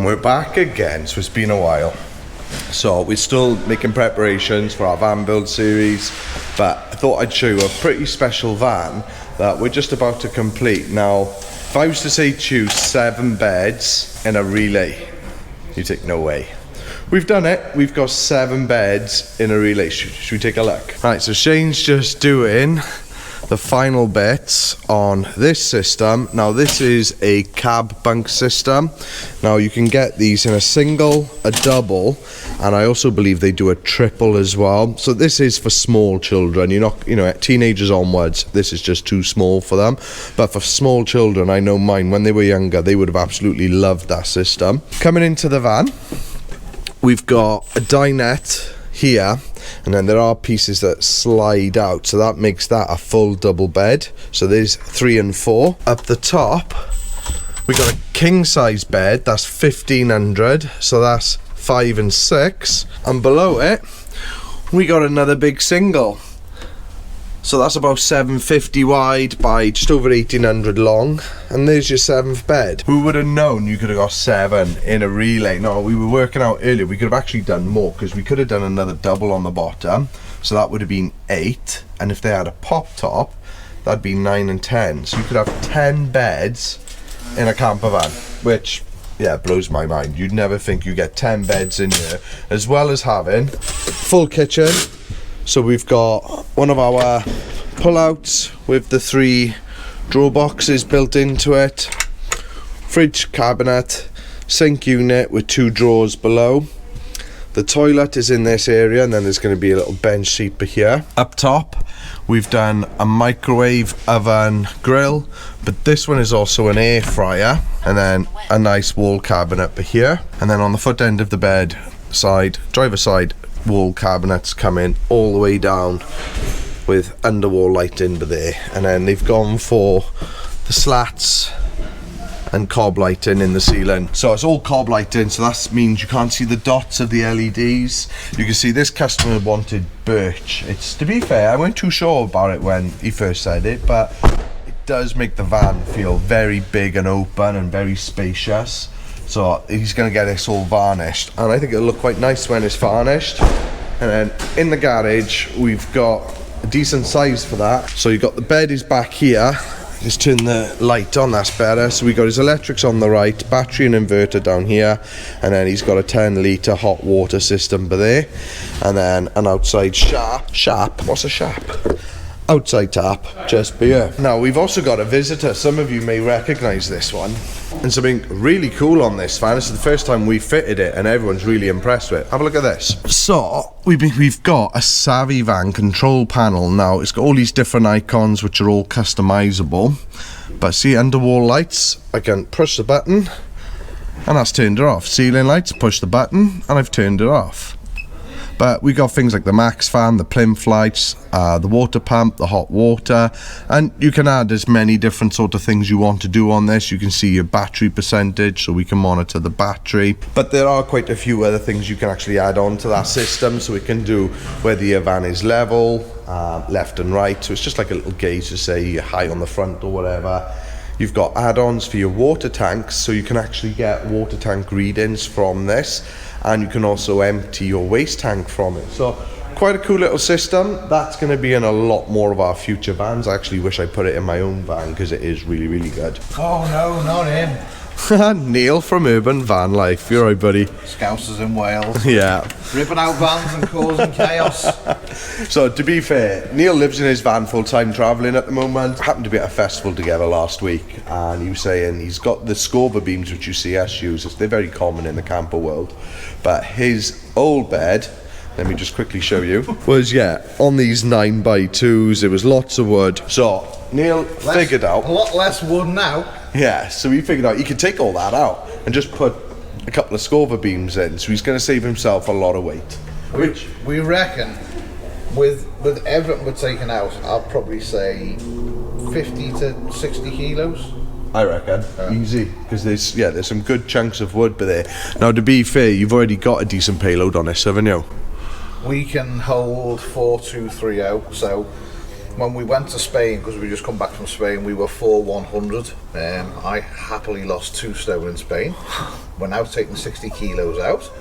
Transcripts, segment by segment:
And we're back again, so it's been a while. So we're still making preparations for our van build series, but I thought I'd show you a pretty special van that we're just about to complete. Now, if I was to say choose 7 beds in a relay, you take no way. We've done it. We've got 7 beds in a relay. Should we take a look? Right, so Shane's just doing the final bits on this system. Now this is a cab bunk system. Now you can get these in a single, a double, and I also believe they do a triple as well. So this is for small children. You're not, teenagers onwards, this is just too small for them. But for small children, I know mine, when they were younger, they would have absolutely loved that system. Coming into the van, we've got a dinette here, and then there are pieces that slide out, so that makes that a full double bed. So there's 3 and 4. Up the top, we got a king size bed, that's 1500, so that's 5 and 6. And below it, we got another big single. So that's about 750 wide by just over 1800 long, and there's your 7th bed. Who would have known you could have got 7 in a relay? No, we were working out earlier, we could have actually done more, because we could have done another double on the bottom, so that would have been 8, and if they had a pop top, that'd be 9 and 10. So you could have 10 beds in a camper van, which, yeah, blows my mind. You'd never think you get 10 beds in here, as well as having full kitchen. So we've got one of our pull-outs with the 3 drawer boxes built into it, fridge cabinet, sink unit with 2 drawers below. The toilet is in this area, and then there's going to be a little bench seat here. Up top, we've done a microwave, oven, grill, but this one is also an air fryer, and then a nice wall cabinet here. And then on the foot end of the bed side, driver side, wall cabinets coming all the way down with underwall lighting there, and then they've gone for the slats and cob lighting in the ceiling. So it's all cob lighting, so that means you can't see the dots of the LEDs. You can see this customer wanted birch. It's, to be fair, I weren't too sure about it when he first said it, but it does make the van feel very big and open and very spacious. So he's going to get this all varnished, and I think it'll look quite nice when it's varnished. And then in the garage, we've got a decent size for that. So you've got the bed is back here. Just turn the light on, that's better. So we got his electrics on the right, battery and inverter down here, and then he's got a 10-litre hot water system there, and then an outside sharp. What's a sharp? Outside tap just here. Now we've also got a visitor. Some of you may recognize this one, and something really cool on this van. This is the first time we fitted it, and everyone's really impressed with it. Have a look at this. So we've got a Savvy Van control panel. Now it's got all these different icons which are all customizable, but see, underwall lights, I can push the button and that's turned it off. Ceiling lights, push the button and I've turned it off. But we got things like the max fan, the plinth lights, the water pump, the hot water, and you can add as many different sort of things you want to do on this. You can see your battery percentage, so we can monitor the battery. But there are quite a few other things you can actually add on to that system, so we can do whether your van is level, left and right. So it's just like a little gauge to say you're high on the front or whatever. You've got add-ons for your water tanks, so you can actually get water tank readings from this, and you can also empty your waste tank from it. So quite a cool little system. That's going to be in a lot more of our future vans. I actually wish I put it in my own van because it is really, really good. Oh no, not him. Neil from Urban Van Life. You're right, buddy. Scousers in Wales. Yeah. Ripping out vans and causing chaos. So to be fair, Neil lives in his van full time travelling at the moment. Happened to be at a festival together last week, and he was saying he's got the scorber beams which you see us use. They're very common in the camper world, but his old bed, let me just quickly show you, was on these 9x2s. There was lots of wood. So Neil figured out a lot less wood now. Yeah, so he figured out he could take all that out and just put a couple of scorber beams in, so he's going to save himself a lot of weight. Which we reckon, with everything we're taking out, I'll probably say 50 to 60 kilos. I reckon, easy, because there's some good chunks of wood there. Now to be fair, you've already got a decent payload on this, haven't you? We can hold 4230, so when we went to Spain, because we just come back from Spain, we were 4100. I happily lost 2 stone in Spain, we're now taking 60 kilos out.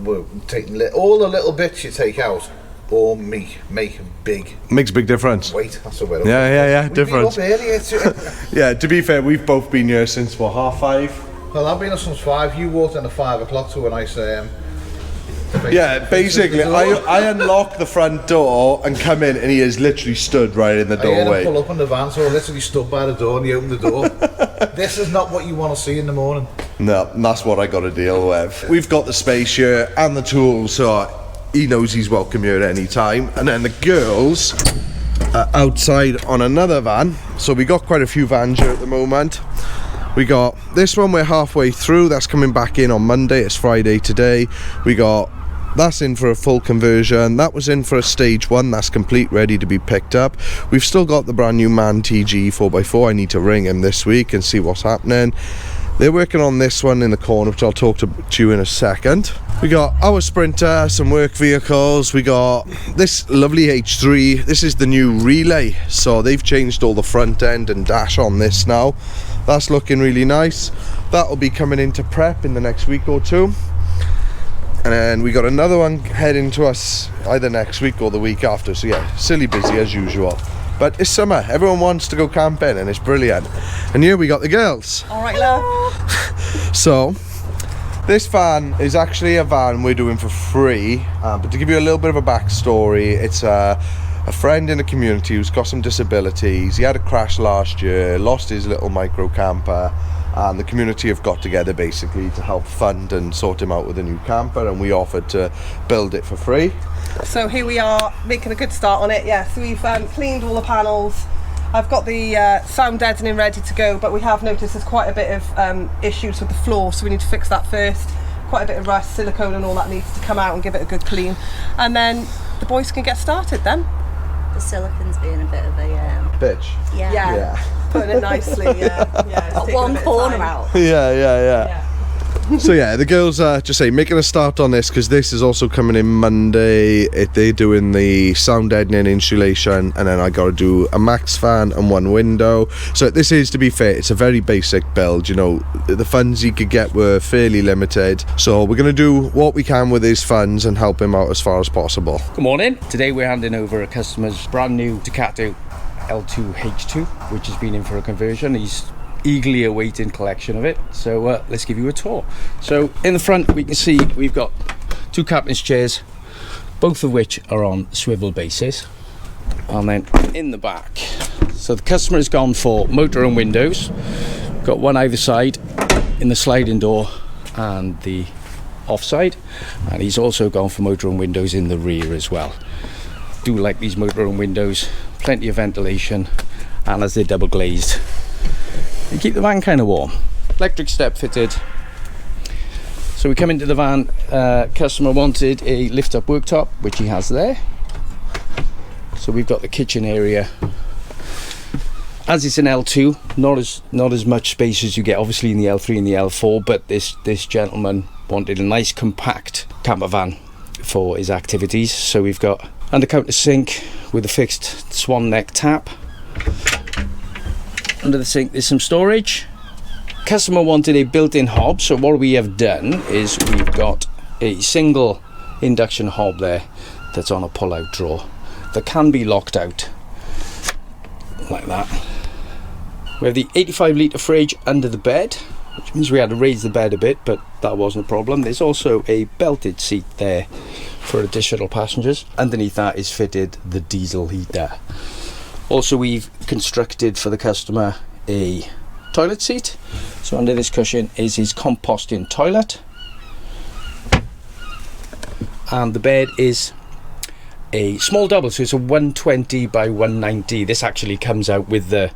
We're taking all the little bits you take out, or make a big Makes a big difference. weight. That's the way. Yeah, We've difference. been up early, Yeah, to be fair, we've both been here since, what, 5:30? well, I've been up since 5. You walked in at 5 o'clock to a nice. Yeah, basically, I unlock the front door and come in, and he is literally stood right in the I had doorway. to pull up on the van, so I literally stood by the door and he opened the door. This is not what you want to see in the morning. No, that's what I got to deal with. We've got the space here and the tools, so he knows he's welcome here at any time. And then the girls are outside on another van. So we got quite a few vans here at the moment. We got this one, we're halfway through. That's coming back in on Monday. It's Friday today. We got that's in for a full conversion. That was in for a stage 1. That's complete, ready to be picked up. We've still got the brand new MAN TG 4x4. I need to ring him this week and see what's happening. They're working on this one in the corner, which I'll talk to you in a second. We got our Sprinter, some work vehicles. We got this lovely H3. This is the new Relay, so they've changed all the front end and dash on this now. That's looking really nice. That'll be coming into prep in the next week or two. And then we got another one heading to us either next week or the week after. So yeah, silly busy as usual. But it's summer, everyone wants to go camping and it's brilliant. And here we got the girls. All right, love. So, this van is actually a van we're doing for free. But to give you a little bit of a backstory, it's a friend in the community who's got some disabilities. He had a crash last year, lost his little micro camper. And the community have got together basically to help fund and sort him out with a new camper, and we offered to build it for free. So here we are making a good start on it. Yes, we've cleaned all the panels. I've got the sound deadening ready to go, but we have noticed there's quite a bit of issues with the floor, so we need to fix that first. Quite a bit of rust, silicone and all that needs to come out and give it a good clean. And then the boys can get started then. The silicon's being a bit of a Bitch. yeah. Putting it nicely, yeah. It's Got taken a one bit of corner time. out. Yeah. So yeah, the girls are just say making a start on this because this is also coming in Monday. They're doing the sound deadening insulation, and then I got to do a max fan and one window. So this is, to be fair, it's a very basic build. You know, the funds he could get were fairly limited, so we're going to do what we can with his funds and help him out as far as possible. Good morning. Today we're handing over a customer's brand new Ducato L2H2, which has been in for a conversion. He's eagerly awaiting collection of it, so let's give you a tour. So in the front we can see we've got 2 captain's chairs, both of which are on swivel bases, and then in the back, so the customer has gone for motor and windows, got one either side in the sliding door and the offside, and he's also gone for motor and windows in the rear as well. Do like these motor and windows, plenty of ventilation, and as they're double glazed, you keep the van kind of warm. Electric step fitted. So we come into the van, customer wanted a lift up worktop, which he has there. So we've got the kitchen area. As it's an L2, not as much space as you get obviously in the L3 and the L4, but this gentleman wanted a nice compact camper van for his activities. So we've got under counter sink with a fixed swan neck tap. Under the sink there's some storage. Customer wanted a built-in hob, so what we have done is we've got a single induction hob there that's on a pull-out drawer that can be locked out like that. We have the 85 litre fridge under the bed, which means we had to raise the bed a bit, but that wasn't a problem. There's also a belted seat there for additional passengers. Underneath that is fitted the diesel heater. Also, we've constructed for the customer a toilet seat. So under this cushion is his composting toilet, and the bed is a small double, so it's a 120 by 190. This actually comes out with the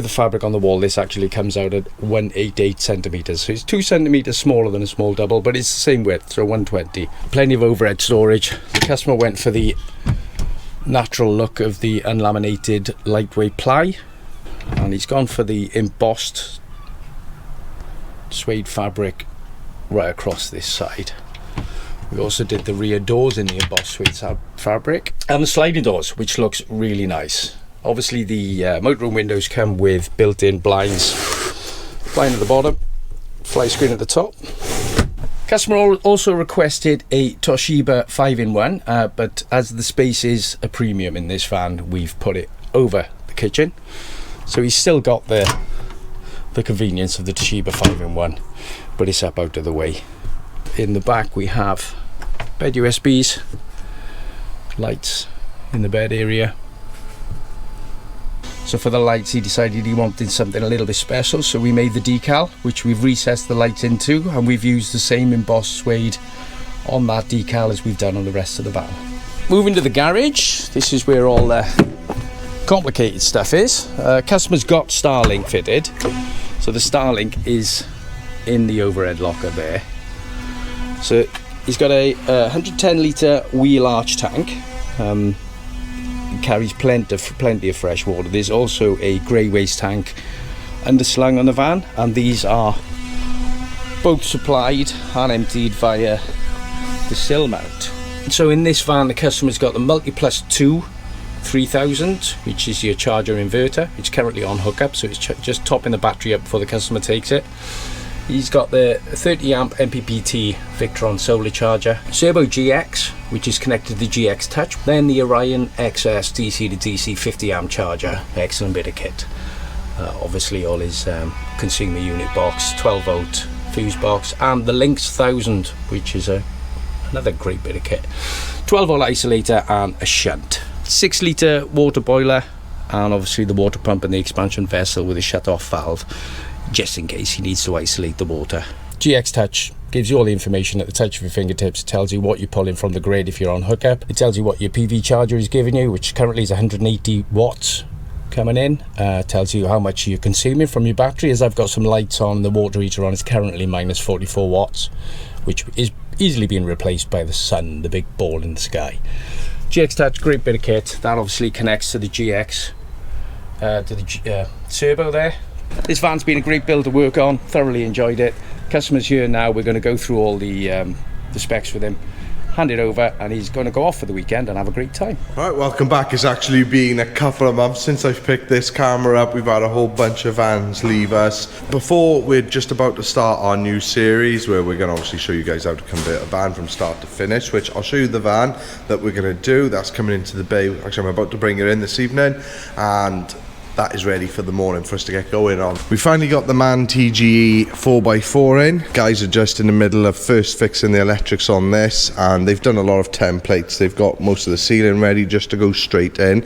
fabric on the wall. This actually comes out at 188 centimeters, so it's 2 centimeters smaller than a small double, but it's the same width, so 120. Plenty of overhead storage. The customer went for the natural look of the unlaminated lightweight ply, and he's gone for the embossed suede fabric right across this side. We also did the rear doors in the embossed suede fabric, and the sliding doors, which looks really nice. Obviously the motorhome windows come with built-in blinds, blind at the bottom for fly screen at the top. Customer also requested a Toshiba 5-in-1, but as the space is a premium in this van, we've put it over the kitchen. So he's still got the convenience of the Toshiba 5-in-1, but it's up out of the way. In the back we have bed USBs, lights in the bed area. So for the lights, he decided he wanted something a little bit special, so we made the decal, which we've recessed the lights into, and we've used the same embossed suede on that decal as we've done on the rest of the van. Moving to the garage, this is where all the complicated stuff is. Customer's got Starlink fitted, so the Starlink is in the overhead locker there. So he's got a 110 litre wheel arch tank. It carries plenty of fresh water. There's also a grey waste tank underslung on the van, and these are both supplied and emptied via the sill mount. So in this van, the customer's got the Multiplus 2 3000, which is your charger inverter. It's currently on hookup, so it's just topping the battery up before the customer takes it. He's got the 30 amp MPPT Victron solar charger, Servo GX, which is connected to the GX Touch, then the Orion XS DC to DC 50 amp charger. Excellent bit of kit. Obviously all his consumer unit box, 12 volt fuse box, and the Lynx 1000, which is another great bit of kit. 12 volt isolator and a shunt. 6 litre water boiler, and obviously the water pump and the expansion vessel with a shut off valve, just in case he needs to isolate the water. GX Touch gives you all the information at the touch of your fingertips. It tells you what you're pulling from the grid if you're on hookup. It tells you what your PV charger is giving you, which currently is 180 watts coming in. Tells you how much you're consuming from your battery. As I've got some lights on, the water heater on is currently minus 44 watts, which is easily being replaced by the sun, the big ball in the sky. GX Touch, great bit of kit. That obviously connects to the GX, to the turbo there. This van's been a great build to work on, thoroughly enjoyed it. Customer's here now, we're going to go through all the specs with him, hand it over, and he's going to go off for the weekend and have a great time. Right, welcome back. It's actually been a couple of months since I've picked this camera up. We've had a whole bunch of vans leave us. Before, we're just about to start our new series where we're going to obviously show you guys how to convert a van from start to finish, which I'll show you the van that we're going to do. That's coming into the bay. Actually, I'm about to bring it in this evening, and that is ready for the morning for us to get going on. We finally got the MAN TGE 4x4 in. Guys are just in the middle of first fixing the electrics on this, and they've done a lot of templates. They've got most of the ceiling ready just to go straight in.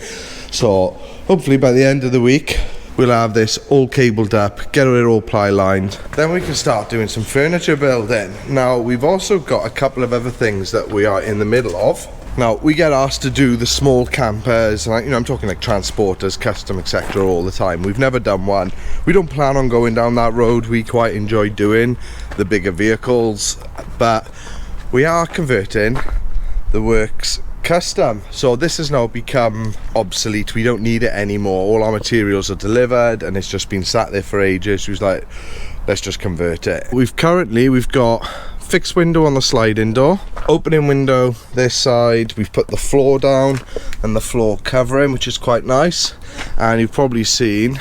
So hopefully by the end of the week, we'll have this all cabled up, get it all ply lined. Then we can start doing some furniture building. Now, we've also got a couple of other things that we are in the middle of. Now, we get asked to do the small campers, and I'm talking like transporters, custom, etc. all the time. We've never done one. We don't plan on going down that road. We quite enjoy doing the bigger vehicles, but we are converting the works custom. So this has now become obsolete. We don't need it anymore. All our materials are delivered, and it's just been sat there for ages. We was like, let's just convert it. We've got fixed window on the sliding door, opening window this side. We've put the floor down and the floor covering, which is quite nice. And you've probably seen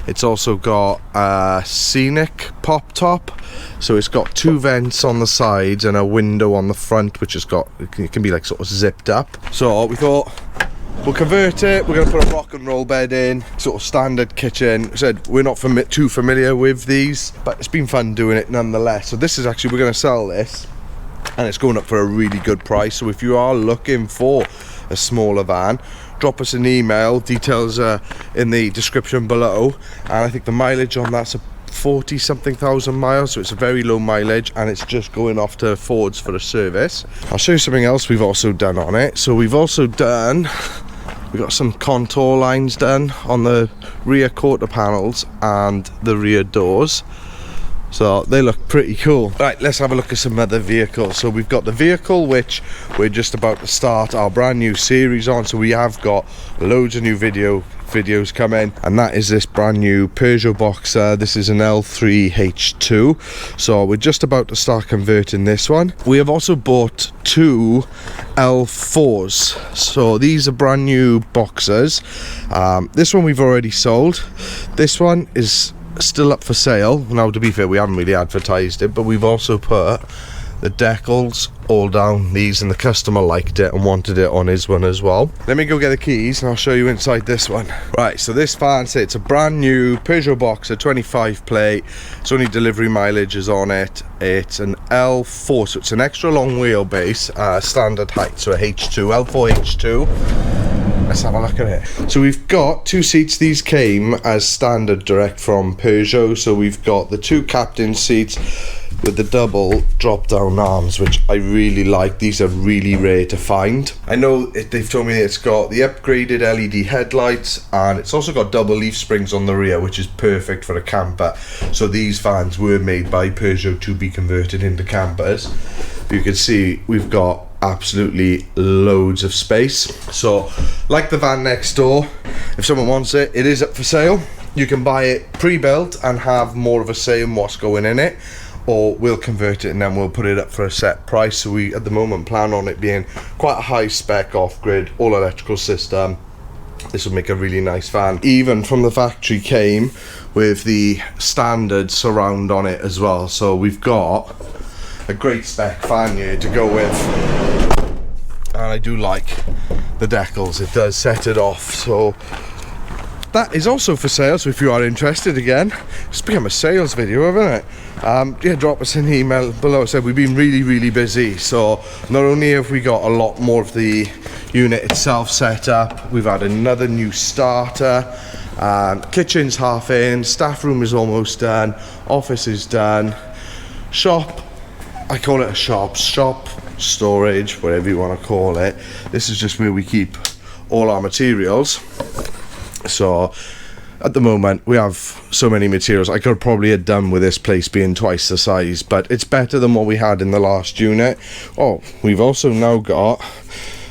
it's also got a scenic pop top, so it's got 2 vents on the sides and a window on the front, which has got, it can be like sort of zipped up. So we thought we'll convert it. We're going to put a rock and roll bed in, sort of standard kitchen. I said we're not too familiar with these, but it's been fun doing it nonetheless. So this is actually, we're going to sell this, and it's going up for a really good price. So if you are looking for a smaller van, drop us an email. Details are in the description below, and I think the mileage on that's a 40 something thousand miles, so it's a very low mileage, and it's just going off to Fords for a service. I'll show you something else we've also done on it. So we've got some contour lines done on the rear quarter panels and the rear doors, so they look pretty cool. Right, let's have a look at some other vehicles. So we've got the vehicle which we're just about to start our brand new series on, so we have got loads of new videos coming, and that is this brand new Peugeot Boxer. This is an L3H2, so we're just about to start converting this one. We have also bought 2 L4s, so these are brand new Boxers. This one we've already sold. This one is still up for sale. Now, to be fair, we haven't really advertised it, but we've also put the decals all down these, and the customer liked it and wanted it on his one as well. Let me go get the keys and I'll show you inside this one. Right, so this van, it's a brand new Peugeot Boxer 25 plate. It's only delivery mileage is on it. It's an L4, so it's an extra long wheelbase, standard height, so a H2, L4 H2. Let's have a look at it. So we've got 2 seats. These came as standard direct from Peugeot. So we've got the 2 captain seats with the double drop down arms, which I really like. These are really rare to find. I know they've told me it's got the upgraded LED headlights, and it's also got double leaf springs on the rear, which is perfect for a camper. So these vans were made by Peugeot to be converted into campers. You can see we've got absolutely loads of space. So like the van next door, if someone wants it, it is up for sale. You can buy it pre-built and have more of a say in what's going in it, or we'll convert it and then we'll put it up for a set price. So we at the moment plan on it being quite a high spec off-grid all electrical system. This will make a really nice van. Even from the factory came with the standard surround on it as well. So we've got a great spec fan here to go with, and I do like the decals. It does set it off. So that is also for sale. So if you are interested, again, it's become a sales video, haven't it? Yeah, drop us an email below. So we've been really busy, so not only have we got a lot more of the unit itself set up, we've had another new starter, kitchen's half in, staff room is almost done, office is done, shop, I call it a shop, storage, whatever you want to call it. This is just where we keep all our materials. So at the moment we have so many materials. I could probably have done with this place being twice the size, but it's better than what we had in the last unit. Oh, we've also now got,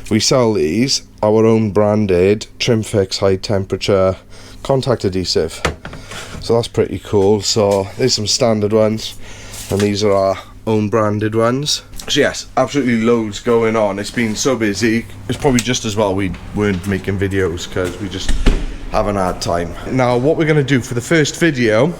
we sell these, our own branded trim fix high temperature contact adhesive. So that's pretty cool. So there's some standard ones, and these are our own branded ones. So yes, absolutely loads going on. It's been so busy. It's probably just as well we weren't making videos, because we just haven't had time. Now what we're going to do for the first video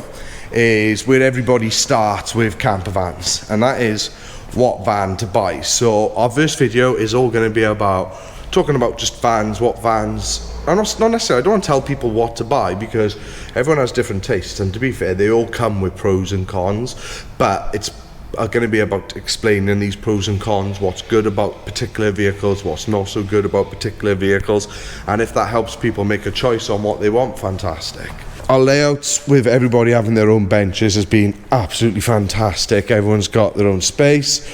is where everybody starts with camper vans, and that is what van to buy. So our first video is all going to be about talking about just vans, what vans. I'm not necessarily, I don't want to tell people what to buy, because everyone has different tastes, and to be fair, they all come with pros and cons, but it's going to be about explaining these pros and cons, what's good about particular vehicles, what's not so good about particular vehicles, and if that helps people make a choice on what they want, fantastic. Our layouts with everybody having their own benches has been absolutely fantastic. Everyone's got their own space.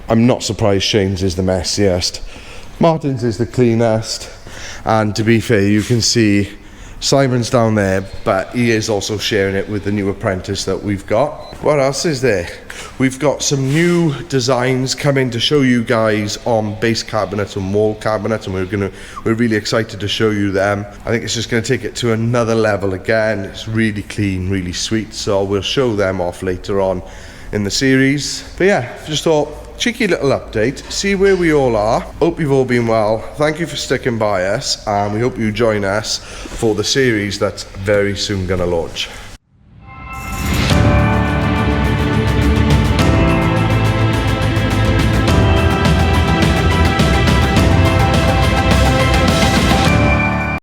I'm not surprised Shane's is the messiest, Martin's is the cleanest, and to be fair, you can see Simon's down there, but he is also sharing it with the new apprentice that we've got. What else is there? We've got some new designs coming to show you guys on base cabinets and wall cabinets, and we're really excited to show you them. I think it's just going to take it to another level again. It's really clean, really sweet, so we'll show them off later on in the series. But yeah, just thought, cheeky little update, see where we all are. Hope you've all been well. Thank you for sticking by us, and we hope you join us for the series that's very soon going to launch.